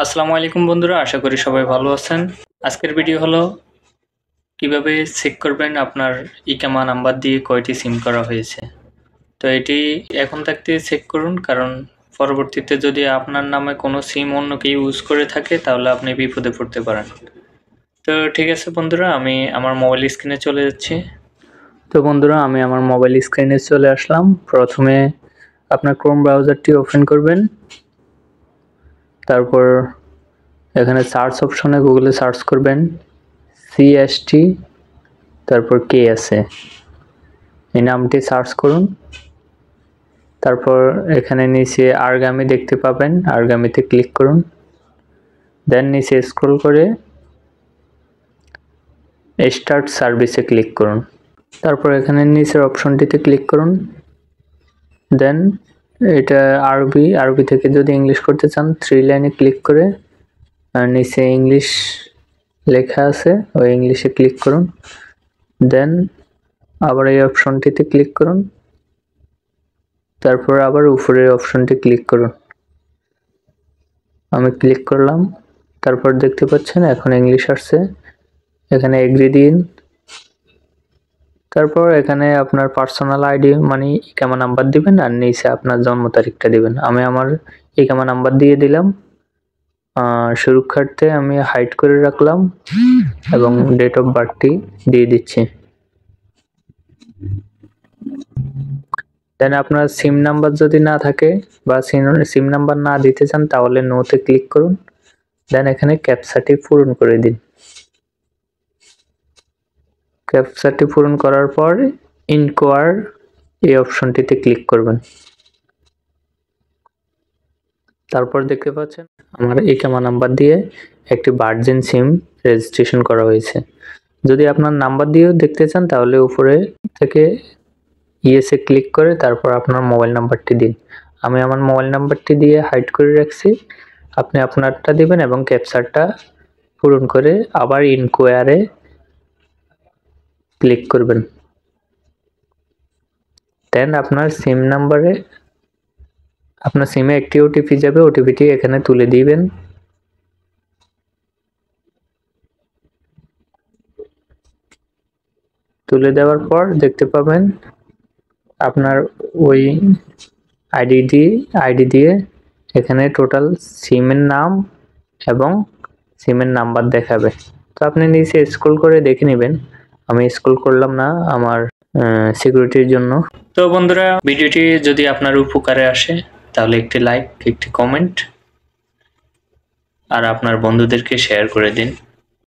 আসসালামু আলাইকুম বন্ধুরা, আশা করি সবাই ভালো আছেন। আজকের ভিডিও হলো কিভাবে চেক করবেন আপনার ইকামা নাম্বার দিয়ে কয়টি সিম করা হয়েছে। তো এটি এখন থাকতে চেক করুন, কারণ পরবর্তীতে যদি আপনার নামে কোনো সিম অন্য কেউ ইউজ করে থাকে তাহলে আপনি বিপদে পড়তে পারেন। তো ঠিক আছে বন্ধুরা, আমি আমার মোবাইল স্ক্রিনে চলে যাচ্ছি। তো বন্ধুরা, আমি আমার মোবাইল স্ক্রিনে চলে আসলাম। প্রথমে আপনার ক্রোম ব্রাউজারটি ওপেন করবেন, তারপর এখানে সার্চ অপশনে গুগলে সার্চ করবেন সিএসটি, তারপর কে আছে, এই নামটি সার্চ করুন। তারপর এখানে নিচে আরগামি দেখতে পাবেন, আরগামিতে ক্লিক করুন। দেন নিচে স্ক্রল করে স্টার্ট সার্ভিসে ক্লিক করুন। তারপর এখানে নিচের অপশনটিতে ক্লিক করুন। দেন এটা আরবি থেকে যদি ইংলিশ করতে চান 3 লাইনে ক্লিক করে আর নিচে ইংলিশ লেখা আছে ওই ইংলিশে ক্লিক করুন। দেন আবার এই অপশনটিতে ক্লিক করুন, তারপর আবার উপরের অপশনটি ক্লিক করুন। আমি ক্লিক করলাম, তারপর দেখতে পাচ্ছেন এখন ইংলিশ আসছে, এখানে এগ্রি দিন। তারপর এখানে আপনার পার্সোনাল আইডি মানে ইকামা নাম্বার দিবেন আর নিচে আপনার জন্ম তারিখটা দিবেন। আমি আমার ইকামা নাম্বার দিয়ে দিলাম, সুরক্ষার্থে আমি হাইড করে রাখলাম এবং ডেট অফ বার্থটি দিয়ে দিচ্ছি। দেন আপনার সিম নাম্বার যদি না থাকে বা সিম নাম্বার না দিতে চান তাহলে নোতে ক্লিক করুন। দেন এখানে ক্যাপচাটি পূরণ করে দিন। ক্যাপচাটি পূরণ করার পর ইনকোয়ার এই অপশনটিতে ক্লিক করবেন। তারপর দেখতে পাচ্ছেন আমার ইকামা নাম্বার দিয়ে একটি ভার্জিন সিম রেজিস্ট্রেশন করা হয়েছে। যদি আপনার নাম্বার দিয়েও দেখতে চান তাহলে উপরে থেকে ইয়েসে ক্লিক করে তারপর আপনার মোবাইল নাম্বারটি দিন। আমি আমার মোবাইল নাম্বারটি দিয়ে হাইড করে রাখছি, আপনি আপনারটা দিবেন এবং ক্যাপচারটা পূরণ করে আবার ইনকোয়ারে ক্লিক করবেন। দেন আপনার সিম নাম্বারে আপনার সিমে একটি ওটিপি যাবে, ওটিপিটি এখানে তুলে দিবেন। তুলে দেওয়ার পর দেখতে পাবেন আপনার ওই আইডি দিয়ে এখানে টোটাল সিমের নাম এবং সিমের নাম্বার দেখাবে। তো আপনি নিচে স্ক্রল করে দেখে নেবেন, আমি স্ক্রল করলাম না আমার সিকিউরিটির জন্য। তো বন্ধুরা, ভিডিওটি যদি আপনার উপকারে আসে তাহলে একটি লাইক, একটি কমেন্ট আর আপনার বন্ধুদেরকে শেয়ার করে দিন।